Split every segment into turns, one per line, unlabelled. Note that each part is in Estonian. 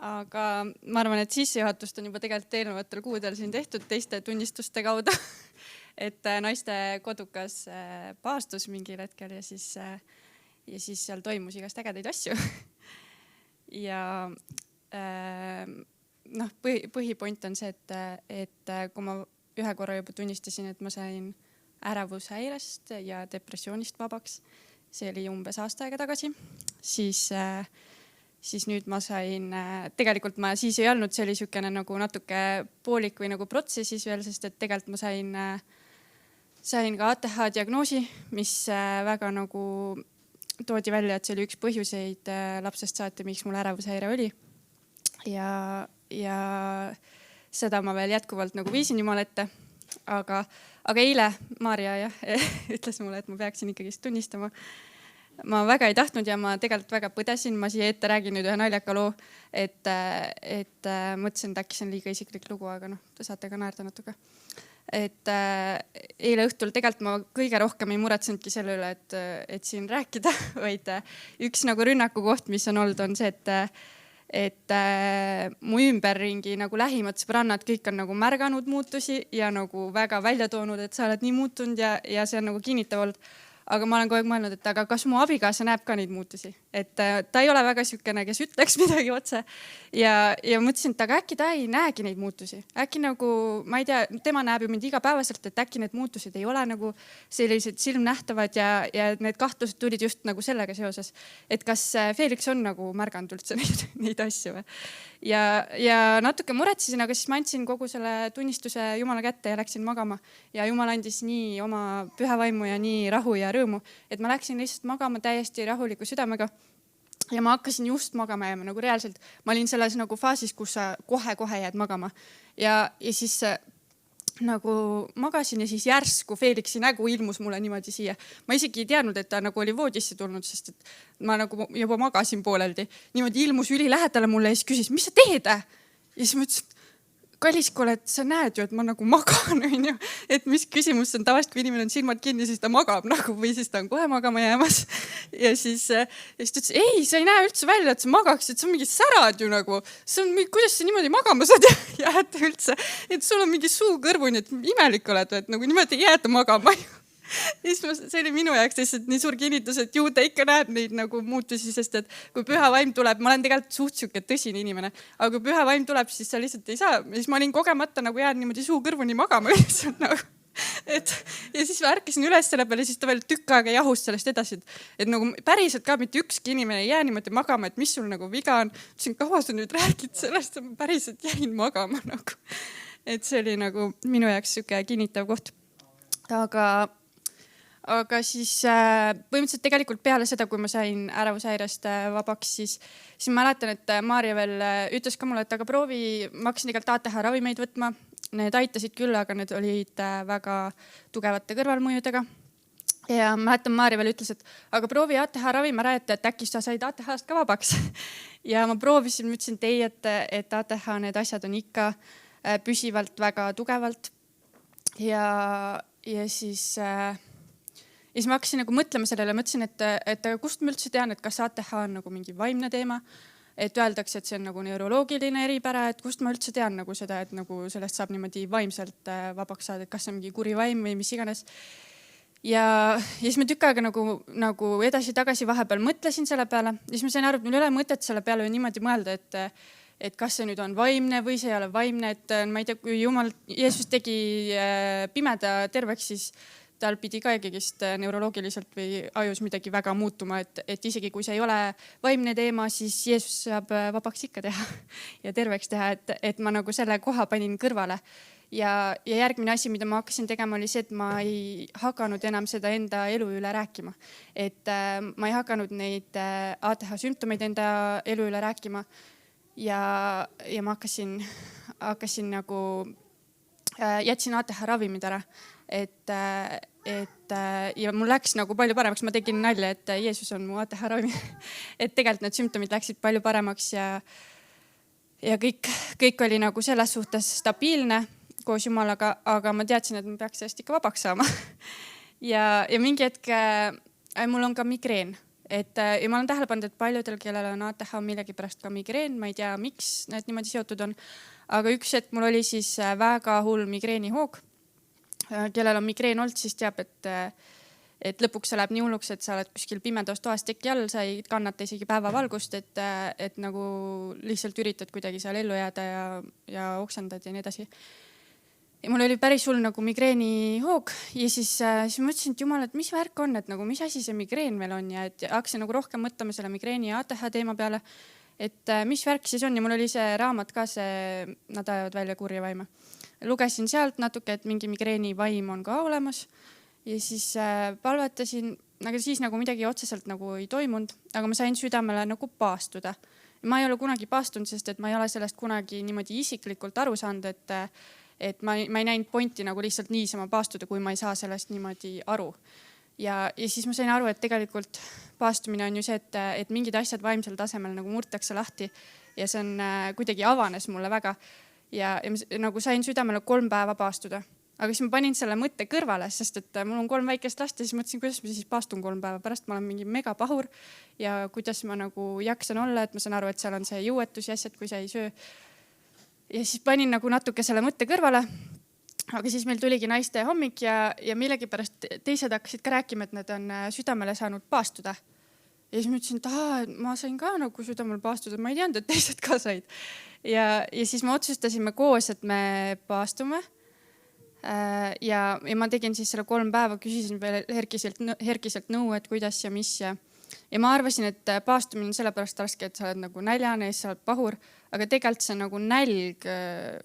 aga ma arvan, et sissejuhatust on juba tegelikult eelnevatel kuudel siin tehtud teiste tunnistuste kaudu. Et naiste kodukas paastus mingil hetkel ja siis seal toimus igast ägedaid asju. Ja põhipoint on see, et kui ma ühe korra juba tunnistasin, et ma sain ärevushäirest ja depressioonist vabaks, see oli umbes aasta aega tagasi, siis nüüd ma sain, tegelikult ma siis ei olnud, see oli siukene nagu natuke poolik või nagu protsessis veel, sest et tegelikult ma sain ka ATH diagnoosi, mis väga nagu toodi välja, et see oli üks põhjuseid lapsest saati, miks mul ärevushäire oli. Ja seda ma veel jätkuvalt nagu viisin Jumala ette. Aga eile Maarja ütles mulle, et ma peaksin ikkagi tunnistama. Ma väga ei tahtnud ja ma tegelikult väga põdesin. Ma siia ette räägin nüüd ühe naljaka loo, et mõtlesin, et äkki see on liiga isiklik lugu, aga te saate ka naerda natuke. Et eile õhtul tegelikult ma kõige rohkem ei muretsenudki selle üle, et siin rääkida, vaid üks nagu rünnaku koht, mis on olnud, on see, et mu ümberringi nagu lähimad sõbrannad kõik on nagu märganud muutusi ja nagu väga välja toonud, et sa oled nii muutunud ja see on nagu kinnitav olnud. Aga ma olen kogu aeg mõelnud, et aga kas mu abikaasa näeb ka neid muutusi? Et ta ei ole väga sükene, kes ütleks midagi otse. Ja mõtlesin, et aga äkki ta ei näegi neid muutusi. Äkki nagu, ma ei tea, tema näeb ju mind igapäevaselt, et äkki need muutused ei ole nagu sellised silmnähtavad ja need kahtlused tulid just nagu sellega seoses. Et kas Felix on nagu märganud üldse neid asju või? Ja natuke muretsesin, aga siis ma andsin kogu selle tunnistuse Jumala kätte ja läksin magama. Ja Jumal andis nii oma püha vaimu ja nii rahu ja rõõmu, et ma läksin lihtsalt magama täiesti rahuliku südamega. Ja ma hakkasin just magama jääma nagu reaalselt. Ma olin selles nagu faasis, kus sa kohe jääd magama. Ja siis nagu magasin ja siis järsku Felixi nägu ilmus mulle niimoodi siia. Ma isegi ei teadnud, et ta nagu oli voodisse tulnud, sest et ma nagu juba magasin pooleldi. Niimoodi ilmus üli lähedale mulle ja siis küsis, mis sa teed? Ja siis ma ütlesin, kallis, kuule, et sa näed ju, et ma nagu magan. Et mis küsimus on tavaliselt, kui inimene on silmad kinni, siis ta magab nagu või siis ta on kohe magama jäämas. Ja siis ütles, ei, sa ei näe üldse välja, et sa magaks, et sa on mingi särad ju nagu. Kuidas sa niimoodi magama saad jääda üldse? Et sul on mingi suu kõrvuni, et imelik oled, et nagu niimoodi ei jääda magama. See oli minu jaoks lihtsalt nii suur kinnitus, et ju ta ikka näeb neid nagu muutusi, sest et kui püha vaim tuleb, ma olen tegelikult suht siuke tõsine inimene, aga kui püha vaim tuleb, siis sa lihtsalt ei saa. Ja siis ma olin kogemata nagu jääd niimoodi suu kõrvuni magama lihtsalt nagu. Ja siis ma ärkasin üles selle peale, siis ta veel tükk aega jahus sellest edasi, et nagu päriselt ka mitte ükski inimene ei jää niimoodi magama, et mis sul nagu viga on. Ütlesin, kaua sa nüüd räägid sellest, et ma päriselt jäin magama nagu. Et see oli nagu minu jaoks siuke kinnitav koht. Aga siis põhimõtteliselt tegelikult peale seda, kui ma sain ärevushäirest vabaks, siis mäletan, et Maarja veel ütles ka mulle, et aga proovi, ma hakkasin tegelikult ATH ravimeid võtma. Need aitasid küll, aga need olid väga tugevate kõrvalmõjudega. Ja mäletan, Maarja veel ütles, et aga proovi ATH ravime rääjata, et äkki sa said ATH-st ka vabaks. Ja ma proovisin, ma ütlesin teie, et ATH need asjad on ikka püsivalt väga tugevalt. Ja siis ma hakkasin nagu mõtlema sellele, mõtlesin, et kust ma üldse tean, et kas ATH on nagu mingi vaimne teema, et öeldakse, et see on nagu neuroloogiline eripära, et kust ma üldse tean nagu seda, et nagu sellest saab niimoodi vaimselt vabaks saada, et kas see on mingi kuri vaim või mis iganes. Ja siis ma tükk aega nagu edasi-tagasi vahepeal mõtlesin selle peale. Ja siis ma sain aru, et mul ei ole mõtet selle peale niimoodi mõelda, et kas see nüüd on vaimne või see ei ole vaimne, et ma ei tea, kui Jeesus tegi pimeda terveks, siis tal pidi ka ikkagist neuroloogiliselt või ajus midagi väga muutuma, et isegi kui see ei ole vaimne teema, siis Jeesus saab vabaks ikka teha ja terveks teha, et ma nagu selle koha panin kõrvale. Ja järgmine asi, mida ma hakkasin tegema, oli see, et ma ei hakanud enam seda enda elu üle rääkima. Et ma ei hakanud neid ATH sümptomeid enda elu üle rääkima ja ma hakkasin nagu, jätsin ATH ravimid ära. Ja mul läks nagu palju paremaks, ma tegin nalja, et Jeesus on mu ATH ravim. Et tegelikult need sümptomid läksid palju paremaks ja kõik oli nagu selles suhtes stabiilne koos Jumalaga, aga ma teadsin, et ma peaks sellest ikka vabaks saama. Ja mingi hetk, mul on ka migreen, ja ma olen tähele pannud, et paljudel, kellel on ATH, on millegipärast ka migreen, ma ei tea, miks need niimoodi seotud on. Aga üks hetk mul oli siis väga hull migreenihoog. Kellel on migreen olnud, siis teab, et lõpuks see läheb nii hulluks, et sa oled kuskil pimedas toas teki all, sa ei kannata isegi päevavalgust, et nagu lihtsalt üritad kuidagi seal ellu jääda ja oksendad ja nii edasi. Ja mul oli päris hull nagu migreenihoog ja siis mõtlesin, et jumal, et mis värk on, et nagu mis asi see migreen meil on ja et hakkasin nagu rohkem mõtlema selle migreeni ja ATH teema peale, et mis värk siis on ja mul oli see raamat ka, see Nad ajavad välja kurja vaime. Lugesin sealt natuke, et mingi migreeni vaim on ka olemas ja siis palvetasin, aga siis nagu midagi otseselt nagu ei toimunud, aga ma sain südamele nagu paastuda. Ma ei ole kunagi paastunud, sest et ma ei ole sellest kunagi niimoodi isiklikult aru saanud, et ma ei näinud pointi nagu lihtsalt niisama paastuda, kui ma ei saa sellest niimoodi aru. Ja siis ma sain aru, et tegelikult paastumine on ju see, et mingid asjad vaimsel tasemel nagu murtakse lahti ja see on kuidagi avanes mulle väga ja nagu sain südamele 3 päeva paastuda. Aga siis ma panin selle mõtte kõrvale, sest et mul on 3 väikest last ja siis mõtlesin, kuidas ma siis paastun 3 päeva pärast. Ma olen mingi megapahur ja kuidas ma nagu jaksan olla, et ma saan aru, et seal on see jõuetus ja asjad, kui sa ei söö. Ja siis panin nagu natuke selle mõtte kõrvale. Aga siis meil tuligi naiste hommik ja millegipärast teised hakkasid ka rääkima, et nad on südamele saanud paastuda. Ja siis ma ütlesin, et ma sain ka nagu südamele paastuda, ma ei teadnud, et teised ka said. Ja siis me otsustasime koos, et me paastume. Ja ma tegin siis selle 3 päeva, küsisin veel herkiselt nõu, et kuidas ja mis. Ja ma arvasin, et paastumine on sellepärast raske, et sa oled nagu näljane ja sa oled pahur. Aga tegelikult see nagu nälg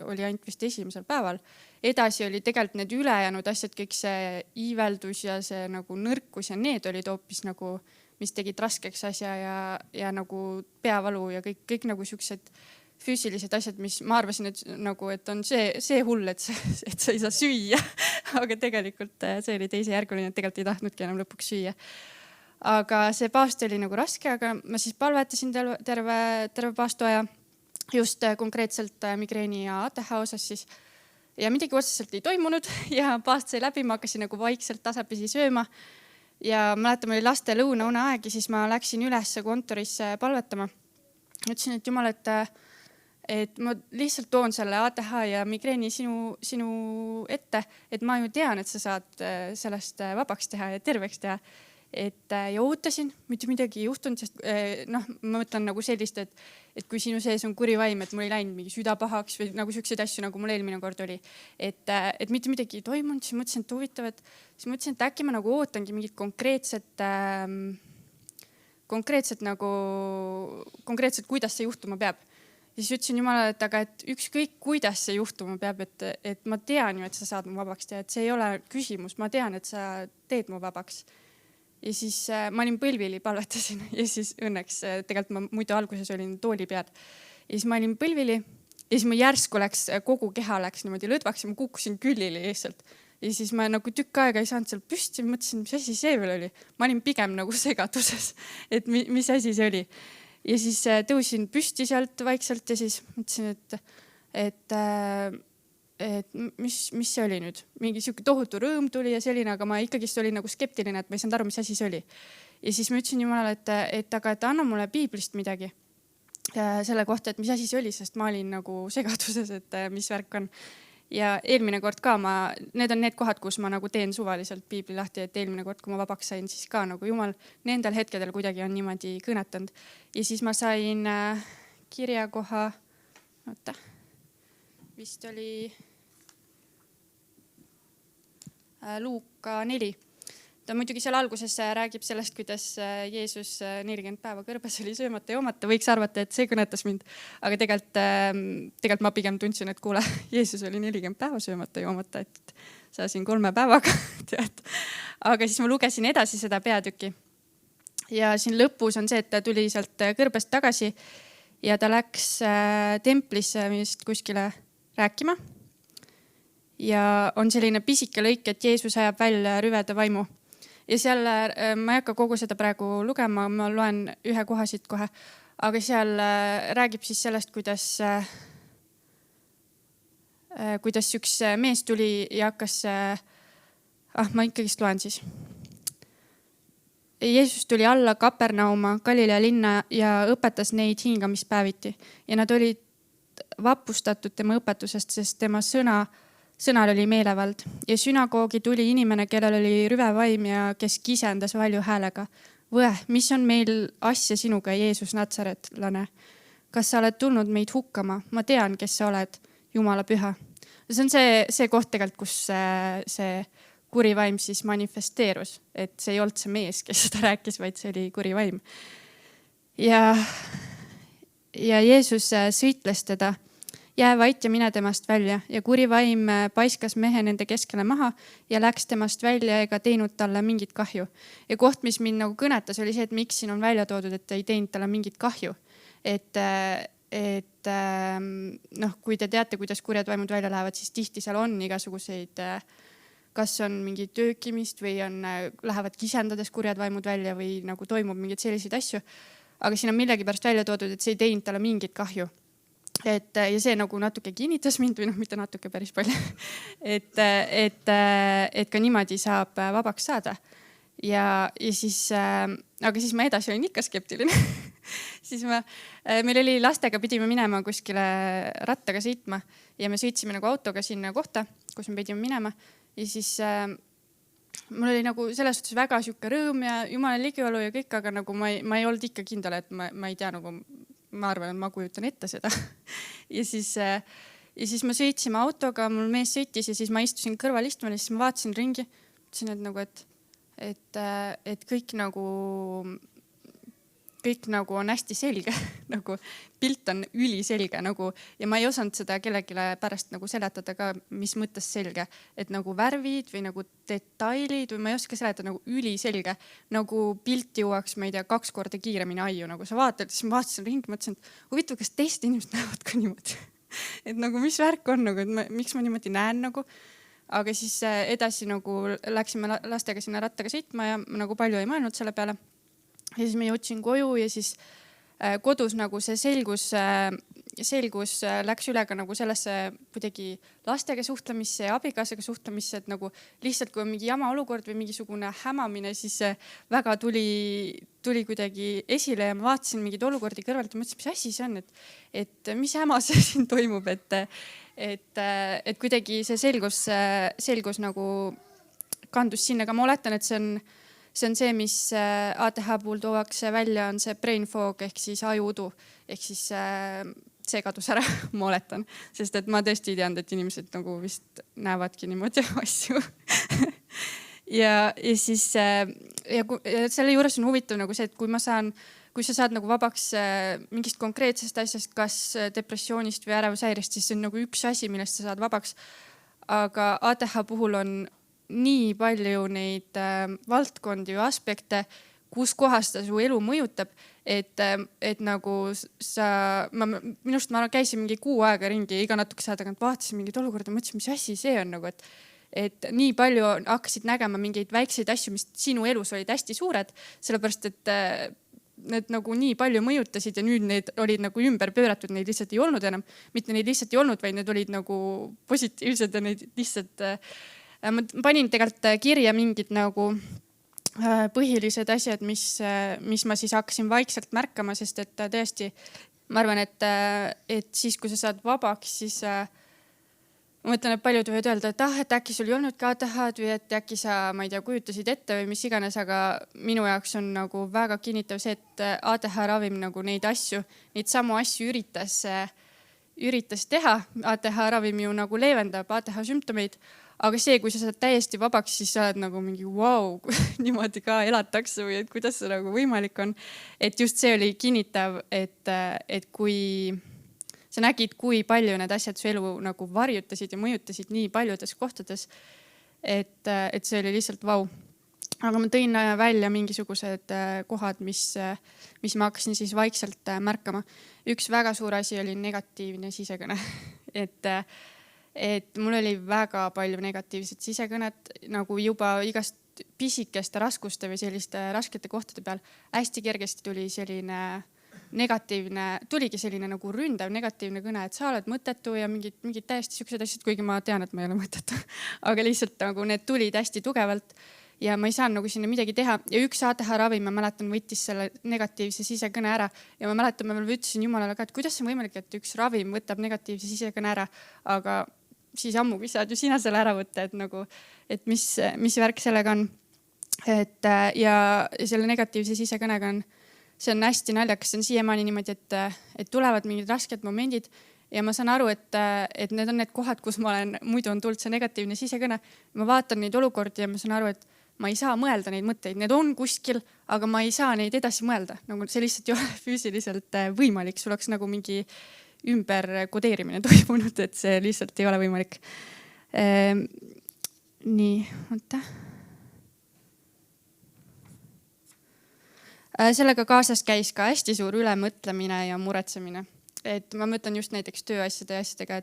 oli ainult vist esimesel päeval. Edasi oli tegelikult need ülejäänud asjad, kõik see iiveldus ja see nagu nõrkus ja need olid hoopis nagu, mis tegid raskeks asja ja nagu peavalu ja kõik nagu siuksed füüsilised asjad, mis ma arvasin, et on see hull, et sa ei saa süüa. Aga tegelikult see oli teisejärguline, et tegelikult ei tahtnudki enam lõpuks süüa. Aga see paast oli nagu raske, aga ma siis palvetasin terve paastuaja just konkreetselt migreeni ja ATH osas siis. Ja midagi otseselt ei toimunud ja paast sai läbi, ma hakkasin nagu vaikselt tasapisi sööma. Ja mäletan, oli laste lõunaune aeg ja siis ma läksin üles kontorisse palvetama. Ütlesin, et jumal, et ma lihtsalt toon selle ATH ja migreeni sinu ette, et ma ju tean, et sa saad sellest vabaks teha ja terveks teha. Ja ootasin, mitte midagi ei juhtunud, sest ma mõtlen nagu sellist, et kui sinu sees on kuri vaim, et mul ei läinud mingi süda pahaks või nagu siukseid asju, nagu mul eelmine kord oli. Et mitte midagi ei toimunud, siis mõtlesin, et huvitav, siis mõtlesin, et äkki ma nagu ootangi mingit konkreetselt, kuidas see juhtuma peab. Ja siis ütlesin Jumalale, et ükskõik kuidas see juhtuma peab, et ma tean ju, et sa saad mu vabaks teha, et see ei ole küsimus, ma tean, et sa teed mu vabaks. Ja siis ma olin põlvili, palvetasin ja siis õnneks, tegelikult ma muidu alguses olin tooli pead. Ja siis ma olin põlvili ja siis ma järsku kogu keha läks niimoodi lõdvaks ja ma kukkusin küllili lihtsalt. Ja siis ma nagu tükk aega ei saanud seal püsti, mõtlesin, mis asi see veel oli. Ma olin pigem nagu segaduses, et mis asi see oli. Ja siis tõusin püsti sealt vaikselt ja siis mõtlesin, et mis see oli nüüd? Mingi siuke tohutu rõõm tuli ja selline, aga ma ikkagist olin nagu skeptiline, et ma ei saanud aru, mis asi see oli. Ja siis ma ütlesin Jumalale, et anna mulle piiblist midagi selle kohta, et mis asi see oli, sest ma olin nagu segaduses, et mis värk on. Ja eelmine kord ka need on need kohad, kus ma nagu teen suvaliselt piibli lahti, et eelmine kord, kui ma vabaks sain, siis ka nagu Jumal nendel hetkedel kuidagi on niimoodi kõnetanud. Ja siis ma sain kirjakoha, vist oli Luuka 4. Ta muidugi seal alguses räägib sellest, kuidas Jeesus 40 päeva kõrbes oli söömata ja joomata. Võiks arvata, et see kõnetas mind. Aga tegelikult ma pigem tundsin, et kuule, Jeesus oli 40 päeva söömata ja joomata, et sa siin 3 päevaga tead. Aga siis ma lugesin edasi seda peatükki. Ja siin lõpus on see, et ta tuli sealt kõrbest tagasi ja ta läks templisse vist kuskile rääkima. Ja on selline pisike lõik, et Jeesus ajab välja rüveda vaimu. Ja seal ma ei hakka kogu seda praegu lugema, ma loen ühe koha siit kohe. Aga seal räägib siis sellest, kuidas üks mees tuli ja hakkas... ma ikkagist loen siis. Jeesus tuli alla Kapernauma, Galilea linna ja õpetas neid hingamispäeviti ja nad olid vapustatud tema õpetusest, sest tema sõnal oli meelevald ja sünagoogi tuli inimene, kellel oli rüvevaim ja kes kisendas valju häälega. Mis on meil asja sinuga, Jeesus Natsaretlane? Kas sa oled tulnud meid hukkama? Ma tean, kes sa oled, Jumala püha. See on see koht tegelikult, kus see kuri vaim siis manifesteerus, et see ei olnud see mees, kes seda rääkis, vaid see oli kuri vaim. Ja Jeesus sõitles teda, jää vait ja mine temast välja ja kuri vaim paiskas mehe nende keskele maha ja läks temast välja ega teinud talle mingit kahju. Ja koht, mis mind nagu kõnetas, oli see, et miks siin on välja toodud, et ei teinud talle mingit kahju. Et kui te teate, kuidas kurjad vaimud välja lähevad, siis tihti seal on igasuguseid, kas on mingi töökimist või lähevad kisendades kurjad vaimud välja või nagu toimub mingeid selliseid asju. Aga siin on millegipärast välja toodud, et see ei teinud talle mingit kahju. Ja see nagu natuke kinnitas mind või mitte natuke päris palju. et ka niimoodi saab vabaks saada. Aga siis ma edasi olin ikka skeptiline. Siis meil oli lastega, pidime minema kuskile rattaga sõitma ja me sõitsime nagu autoga sinna kohta, kus me pidime minema. Ja siis mul oli nagu selles suhtes väga siuke rõõm ja Jumala ligiolu ja kõik, aga nagu ma ei olnud ikka kindel, et ma ei tea, nagu ma arvan, et ma kujutan ette seda. Ja siis me sõitsime autoga, mul mees sõitis ja siis ma istusin kõrvalistmel ja siis ma vaatasin ringi. Mõtlesin, et kõik nagu on hästi selge, nagu pilt on üliselge nagu, ja ma ei osanud seda kellelegi pärast nagu seletada ka, mis mõttes selge, et nagu värvid või nagu detailid või ma ei oska seletada nagu üliselge, nagu pilt jõuaks, ma ei tea, 2 korda kiiremini aiu, nagu sa vaatad, siis ma vaatasin ringi, mõtlesin, et huvitav, kas teised inimesed näevad ka niimoodi, et nagu mis värk on, nagu, et miks ma niimoodi näen nagu. Aga siis edasi nagu läksime lastega sinna rattaga sõitma ja nagu palju ei mõelnud selle peale. Ja siis ma jõudsin koju ja siis kodus nagu see selgus läks üle ka nagu sellesse kuidagi lastega suhtlemisse ja abikaasaga suhtlemisse, et nagu lihtsalt kui on mingi jama olukord või mingisugune hämamine, siis väga tuli kuidagi esile ja ma vaatasin mingid olukordi kõrvalt ja mõtlesin, mis asi see on, et mis häma see siin toimub, et kuidagi see selgus nagu kandus sinna, aga ma oletan, et see on see, mis ATH puhul tuuakse välja, on see brain fog ehk siis ajuudu, ehk siis see kadus ära, ma oletan, sest et ma tõesti ei teadnud, et inimesed nagu vist näevadki niimoodi asju. ja siis selle juures on huvitav nagu see, et kui sa saad nagu vabaks mingist konkreetsest asjast, kas depressioonist või ärevushäirest, siis see on nagu üks asi, millest sa saad vabaks. Aga ATH puhul on nii palju neid valdkondi või aspekte, kus kohas ta su elu mõjutab, et nagu minust ma käisin mingi 6 aega ringi ja iga natuke tagant vaatasin mingid olukorda, mõtlesin, mis asi see on nagu, et nii palju hakkasid nägema mingeid väikseid asju, mis sinu elus olid hästi suured, sellepärast, et need nagu nii palju mõjutasid ja nüüd need olid nagu ümber pööratud, neid lihtsalt ei olnud enam. Mitte neid lihtsalt ei olnud, vaid need olid nagu positiivsed ja neid lihtsalt ma panin tegelikult kirja mingid nagu põhilised asjad, mis ma siis hakkasin vaikselt märkama, sest et tõesti, ma arvan, et siis, kui sa saad vabaks, siis ma mõtlen, et paljud võivad öelda, et äkki sul ei olnud ka ATH-d või et äkki sa, ma ei tea, kujutasid ette või mis iganes, aga minu jaoks on nagu väga kinnitav see, et ATH ravim nagu neid samu asju üritas teha. ATH ravim ju nagu leevendab ATH sümptomeid. Aga see, kui sa saad täiesti vabaks, siis sa oled nagu mingi wow, niimoodi ka elatakse või et kuidas see nagu võimalik on. Et just see oli kinnitav, et kui sa nägid, kui palju need asjad su elu nagu varjutasid ja mõjutasid nii paljudes kohtades, et see oli lihtsalt vau. Aga ma tõin välja mingisugused kohad, mis ma hakkasin siis vaikselt märkama. Üks väga suur asi oli negatiivne sisekõne. Et mul oli väga palju negatiivset sisekõnet, nagu juba igast pisikeste raskuste või selliste raskete kohtade peal. Hästi kergesti tuli selline tuligi selline nagu ründav negatiivne kõne, et sa oled mõttetu ja mingid täiesti siuksed asjad, kuigi ma tean, et ma ei ole mõttetu. Aga lihtsalt nagu need tulid hästi tugevalt ja ma ei saanud nagu sinna midagi teha ja üks ATH ravi, ma mäletan, võttis selle negatiivse sisekõne ära ja ma mäletan, ma veel ütlesin Jumalale ka, et kuidas see on võimalik, et üks ravim võtab negatiivse sisekõne ära, aga siis ammugi saad ju sina selle ära võtta, et nagu, et mis värk sellega on. Et ja selle negatiivse sisekõnega see on hästi naljakas, see on siiamaani niimoodi, et tulevad mingid rasked momendid ja ma saan aru, et need on need kohad, kus ma olen, muidu on tulnud see negatiivne sisekõne. Ma vaatan neid olukordi ja ma saan aru, et ma ei saa mõelda neid mõtteid, need on kuskil, aga ma ei saa neid edasi mõelda. Nagu see lihtsalt ei ole füüsiliselt võimalik. Sul oleks nagu mingi ümberkodeerimine toimunud, et see lihtsalt ei ole võimalik. Nii, oota. Sellega kaasas käis ka hästi suur ülemõtlemine ja muretsemine. Et ma mõtlen just näiteks tööasjade ja asjadega,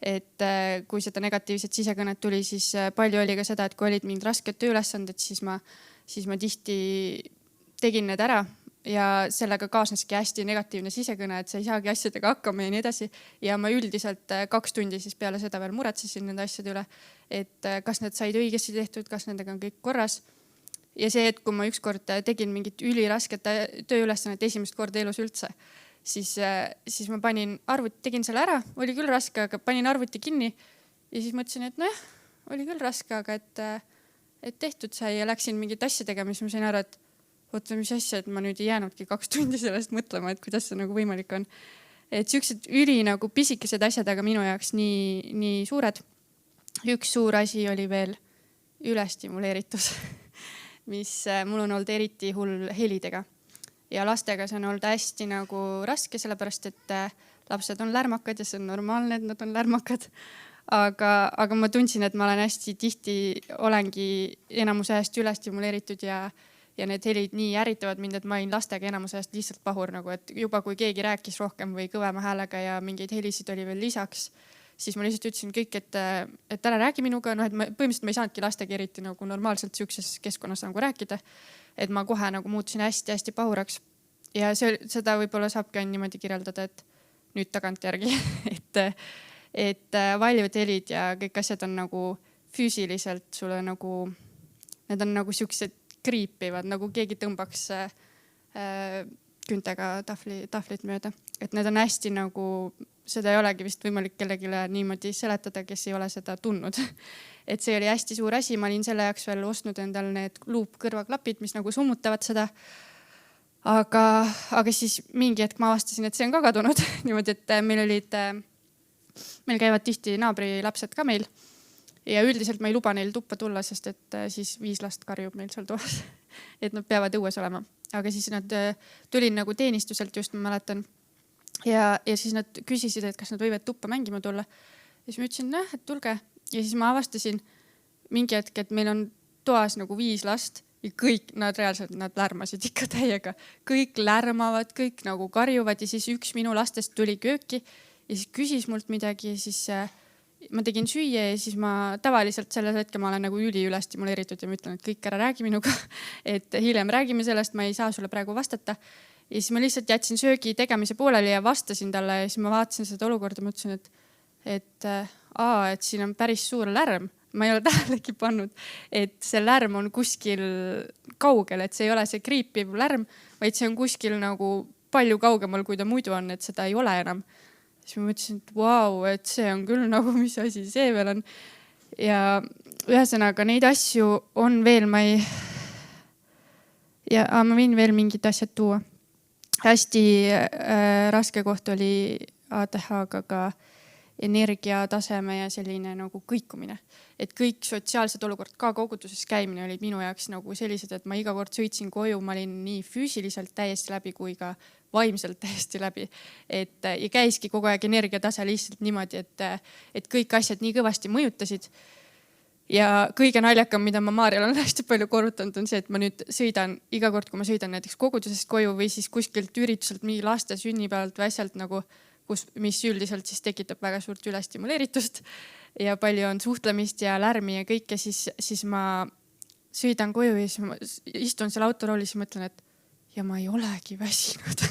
et kui seda negatiivset sisekõnet tuli, siis palju oli ka seda, et kui olid mingid rasked tööülesanded, siis ma tihti tegin need ära ja sellega kaasneski hästi negatiivne sisekõne, et sa ei saagi asjadega hakkama ja nii edasi. Ja ma üldiselt 2 tundi siis peale seda veel muretsesin nende asjade üle, et kas need said õigesti tehtud, kas nendega on kõik korras. Ja see, et kui ma ükskord tegin mingit ülirasket tööülesannet esimest korda elus üldse, siis ma tegin selle ära, oli küll raske, aga panin arvuti kinni ja siis mõtlesin, et nojah, oli küll raske, aga et tehtud sai ja läksin mingit asja tegema, siis ma sain aru, et oota, mis asja, et ma nüüd ei jäänudki 2 tundi sellest mõtlema, et kuidas see nagu võimalik on. Et siuksed nagu pisikesed asjad, aga minu jaoks nii suured. Üks suur asi oli veel ülestimuleeritus, mis mul on olnud eriti hull helidega. Ja lastega see on olnud hästi nagu raske, sellepärast et lapsed on lärmakad ja see on normaalne, et nad on lärmakad. Aga ma tundsin, et ma olen hästi tihti olengi enamuse ajast ülestimuleeritud ja need helid nii ärritavad mind, et ma olin lastega enamuse ajast lihtsalt pahur. Nagu, et juba kui keegi rääkis rohkem või kõvema häälega ja mingeid helisid oli veel lisaks, siis ma lihtsalt ütlesin kõik, et ära räägi minuga. No, et põhimõtteliselt ma ei saanudki lastega eriti nagu normaalselt siukses keskkonnas nagu rääkida. Et ma kohe nagu muutusin hästi pahuraks ja seda võib-olla saabki niimoodi kirjeldada, et nüüd tagantjärgi, et valjud helid ja kõik asjad on nagu füüsiliselt sulle nagu, need on nagu siuksed kriipivad, nagu keegi tõmbaks küntega tahvlit mööda. Et need on hästi nagu, seda ei olegi vist võimalik kellegile niimoodi seletada, kes ei ole seda tundnud. Et see oli hästi suur asi, ma olin selle jaoks veel ostnud endal need luupkõrvaklapid, mis nagu summutavad seda. Aga siis mingi hetk ma avastasin, et see on ka kadunud. Niimoodi, et meil käivad tihti naabri lapsed ka meil. Ja üldiselt ma ei luba neil tuppa tulla, sest et siis 5 last karjub meil seal toas. Et nad peavad õues olema. Aga siis nad tulid nagu teenistuselt just, ma mäletan. Ja siis nad küsisid, et kas nad võivad tuppa mängima tulla. Ja siis ma ütlesin, et tulge. Ja siis ma avastasin mingi hetk, et meil on toas nagu 5 last ja kõik nad reaalselt, nad lärmasid ikka täiega. Kõik lärmavad, kõik nagu karjuvad ja siis üks minu lastest tuli kööki ja siis küsis mult midagi ja siis ma tegin süüa ja siis ma tavaliselt sellel hetkel ma olen nagu üliülestimuleeritud ja ma ütlen, et kõik ära räägi minuga, et hiljem räägime sellest, ma ei saa sulle praegu vastata. Ja siis ma lihtsalt jätsin söögi tegemise pooleli ja vastasin talle ja siis ma vaatasin seda olukorda ja mõtlesin, et siin on päris suur lärm. Ma ei ole tähelegi pannud, et see lärm on kuskil kaugel, et see ei ole see kriipiv lärm, vaid see on kuskil nagu palju kaugemal, kui ta muidu on, et seda ei ole enam. Siis ma mõtlesin, et vau, et see on küll nagu, mis asi see veel on. Ja ühesõnaga neid asju on veel, ma võin veel mingid asjad tuua. Hästi raske koht oli ATH-ga ka energiataseme ja selline nagu kõikumine. Et kõik sotsiaalsed olukorrad, ka koguduses käimine olid minu jaoks nagu sellised, et ma iga kord sõitsin koju, ma olin nii füüsiliselt täiesti läbi kui ka vaimselt täiesti läbi. Ja käiski kogu aeg energiatase lihtsalt niimoodi, et kõik asjad nii kõvasti mõjutasid. Ja kõige naljakam, mida ma Maarjal on hästi palju korrutanud, on see, et ma nüüd sõidan iga kord, kui ma sõidan näiteks kogudusest koju või siis kuskilt ürituselt mingi laste sünnipäevalt või asjalt nagu mis üldiselt siis tekitab väga suurt ülestimuleeritust ja palju on suhtlemist ja lärmi ja kõike, siis ma sõidan koju ja siis ma istun seal autoroolis ja mõtlen, et ja ma ei olegi väsinud.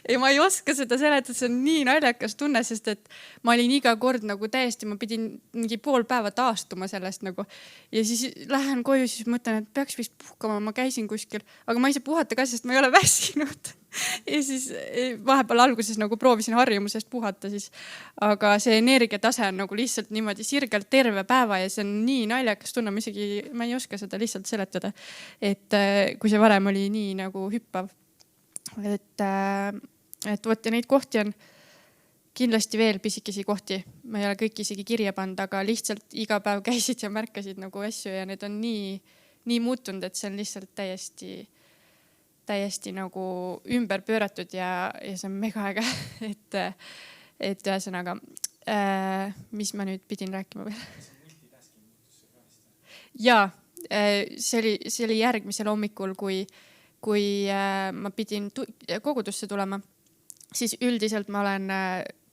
ja ma ei oska seda seletada, see on nii naljakas tunne, sest et ma olin iga kord nagu täiesti, ma pidin mingi pool päeva taastuma sellest nagu. Ja siis lähen koju, siis mõtlen, et peaks vist puhkama, ma käisin kuskil, aga ma ei saa puhata ka, sest ma ei ole väsinud. Ja siis vahepeal alguses nagu proovisin harjumusest puhata siis, aga see energiatase on nagu lihtsalt niimoodi sirgelt terve päeva ja see on nii naljakas tunne, ma ei oska seda lihtsalt seletada. Et kui see varem oli nii nagu hüppav. Et vot ja neid kohti on kindlasti veel pisikesi kohti. Ma ei ole kõik isegi kirja pannud, aga lihtsalt iga päev käisid ja märkasid nagu asju ja need on nii muutunud, et see on lihtsalt täiesti nagu ümber pööratud ja see on mega äge. Et ühesõnaga, mis ma nüüd pidin rääkima veel? Ja see oli järgmisel hommikul, kui ma pidin kogudusse tulema, siis üldiselt ma olen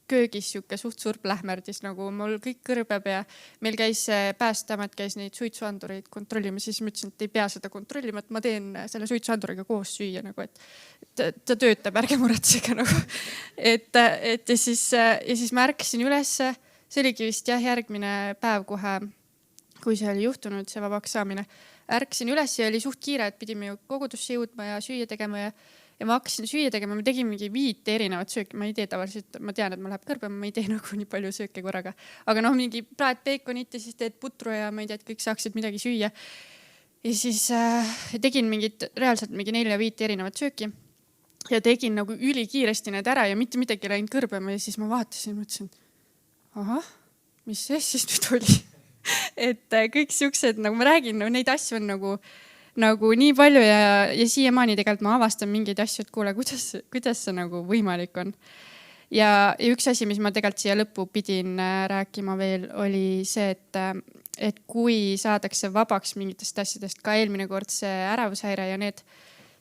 köögis siuke suht surplähmerdis, nagu mul kõik kõrbeb ja meil käis Päästeamet käis neid suitsuandureid kontrollima, siis ma ütlesin, et ei pea seda kontrollima, et ma teen selle suitsuanduriga koos süüa, nagu, et ta töötab, ärge muretsege nagu. Ja siis ma ärkasin üles, see oligi vist järgmine päev kohe, kui see oli juhtunud, see vabaks saamine. Ärkasin üles ja oli suht kiire, et pidime ju kogudusse jõudma ja süüa tegema ja ma hakkasin süüa tegema. Me tegime mingi 5 erinevat sööki. Ma ei tee tavaliselt, ma tean, et ma läheb kõrbema, ma ei tee nagu nii palju sööke korraga. Aga mingi praed peekonit ja siis teed putru ja ma ei tea, et kõik saaksid midagi süüa. Ja siis tegin reaalselt 4-5 erinevat sööki ja tegin nagu ülikiiresti need ära ja mitte midagi läinud kõrbema ja siis ma vaatasin, mõtlesin, ahah, mis see siis nüüd oli? Et kõik siuksed, nagu ma räägin, neid asju on nagu nii palju ja siiamaani tegelikult ma avastan mingeid asju, et kuule, kuidas see nagu võimalik on. Ja üks asi, mis ma tegelikult siia lõppu pidin rääkima veel, oli see, et kui saadakse vabaks mingitest asjadest, ka eelmine kord see ärevushäire ja need,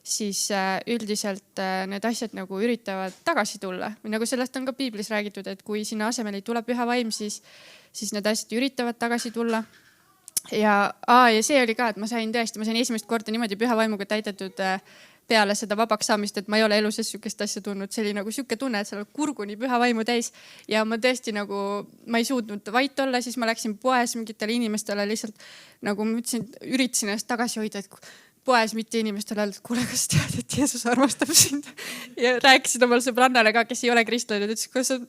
siis üldiselt need asjad nagu üritavad tagasi tulla. Või nagu sellest on ka piiblis räägitud, et kui sinna asemel ei tule püha vaim, siis need asjad üritavad tagasi tulla. Ja see oli ka, et ma sain esimest korda niimoodi püha vaimuga täidetud peale seda vabaks saamist, et ma ei ole elu sees sükest asja tundnud. See oli nagu süke tunne, et seal kurguni püha vaimu täis ja ma tõesti nagu, ma ei suutnud vait olla, siis ma läksin poes mingitele inimestele lihtsalt nagu ma ütlesin, üritasin ennast tagasi hoida, et poes mitte inimestele öelda, et kuule, kas tead, et Jeesus armastab sind ja rääkisin omal sõbrannale ka, kes ei ole kristlane, ütles, kas on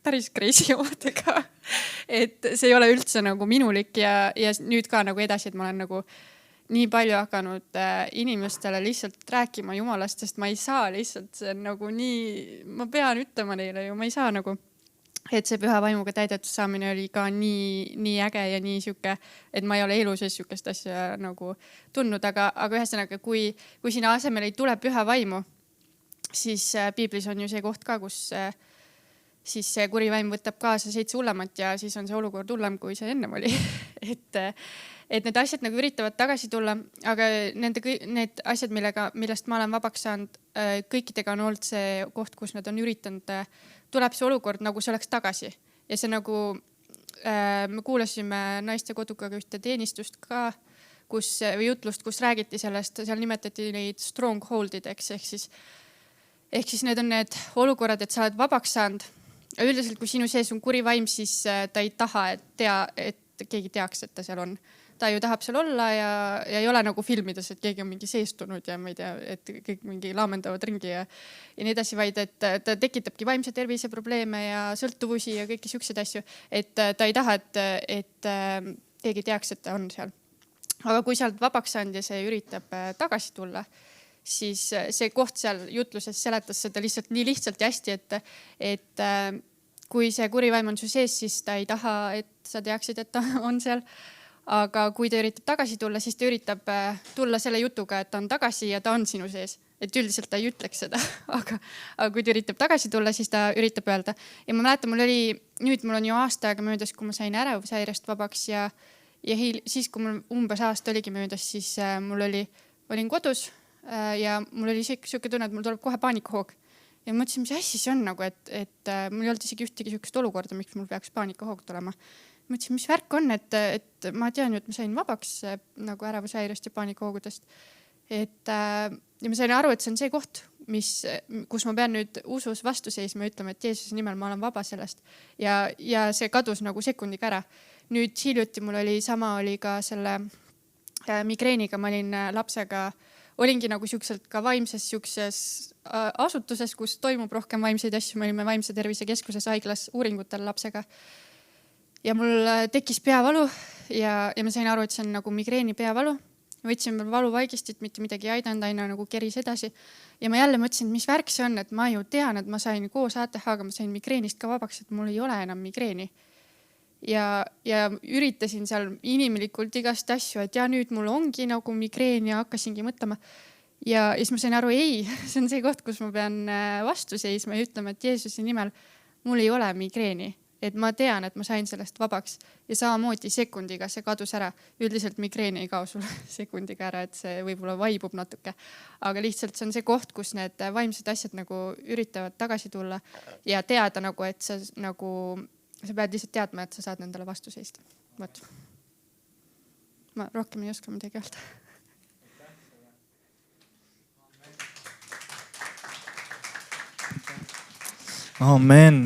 päris crazy omadega. Et see ei ole üldse nagu minulik ja nüüd ka nagu edasi, et ma olen nagu nii palju hakanud inimestele lihtsalt rääkima Jumalast, sest ma ei saa lihtsalt, see on nagu nii, ma pean ütlema neile ju, ma ei saa nagu, et see püha vaimuga täidetud saamine oli ka nii äge ja nii siuke, et ma ei ole elu sees siukest asja nagu tundnud, aga ühesõnaga, kui sinna asemel ei tule püha vaimu, siis piiblis on ju see koht ka, kus siis see kuri vaim võtab kaasa 7 hullemat ja siis on see olukord hullem, kui see ennem oli. et need asjad nagu üritavad tagasi tulla, aga need asjad, millest ma olen vabaks saanud, kõikidega on olnud see koht, kus nad on üritanud, tuleb see olukord nagu see oleks tagasi. Ja see nagu, me kuulasime Naiste Kodukaga ühte teenistust ka, või jutlust, kus räägiti sellest, seal nimetati neid strongholdideks, ehk siis need on need olukorrad, et sa oled vabaks saanud. Üldiselt, kui sinu sees on kuri vaim, siis ta ei taha, et keegi teaks, et ta seal on. Ta ju tahab seal olla ja ei ole nagu filmides, et keegi on mingi seestunud ja ma ei tea, et kõik mingi laamendavad ringi ja nii edasi, vaid et ta tekitabki vaimse tervise probleeme ja sõltuvusi ja kõiki siukseid asju, et ta ei taha, et keegi teaks, et ta on seal. Aga kui sa oled vabaks saanud ja see üritab tagasi tulla, siis see koht seal jutluses seletas seda lihtsalt nii lihtsalt ja hästi, et kui see kuri vaim on su sees, siis ta ei taha, et sa teaksid, et ta on seal. Aga kui ta üritab tagasi tulla, siis ta üritab tulla selle jutuga, et ta on tagasi ja ta on sinu sees. Et üldiselt ta ei ütleks seda, aga kui ta üritab tagasi tulla, siis ta üritab öelda. Ja ma mäletan, nüüd mul on ju aasta aega möödas, kui ma sain ärevushäirest vabaks ja siis, kui mul umbes aasta oligi möödas, siis olin kodus ja mul oli siuke tunne, et mul tuleb kohe paanikahoog. Ja mõtlesin, mis asja see on nagu, et mul ei olnud isegi ühtegi siukest olukorda, miks mul peaks paanikahoog tulema. Mõtlesin, mis värk on, et ma tean ju, et ma sain vabaks nagu ärevushäirest ja paanikahoogudest. Ja ma sain aru, et see on see koht, kus ma pean nüüd usus vastu seisma ja ütlema, et Jeesuse nimel ma olen vaba sellest. Ja see kadus nagu sekundiga ära. Nüüd hiljuti mul oli ka selle migreeniga, ma olin lapsega, olingi nagu siukselt ka vaimses siukses asutuses, kus toimub rohkem vaimseid asju. Me olime vaimse tervise keskuses haiglas uuringutel lapsega. Ja mul tekkis peavalu ja ma sain aru, et see on nagu migreeni peavalu. Võtsin valuvaigistit, mitte midagi ei aidanud, aina nagu keris edasi. Ja ma jälle mõtlesin, mis värk see on, et ma ju tean, et ma sain koos ATH-ga, ma sain migreenist ka vabaks, et mul ei ole enam migreeni. Ja üritasin seal inimlikult igast asju, et ja nüüd mul ongi nagu migreen ja hakkasingi mõtlema. Ja siis ma sain aru, ei, see on see koht, kus ma pean vastu seisma ja ütlema, et Jeesuse nimel mul ei ole migreeni. Et ma tean, et ma sain sellest vabaks ja samamoodi sekundiga see kadus ära. Üldiselt migreeni ei kao sul sekundiga ära, et see võib-olla vaibub natuke. Aga lihtsalt see on see koht, kus need vaimsed asjad nagu üritavad tagasi tulla ja teada nagu, et sa pead lihtsalt teadma, et sa saad nendele vastu seista. Võt. Ma rohkem ei oska midagi öelda.
Amen.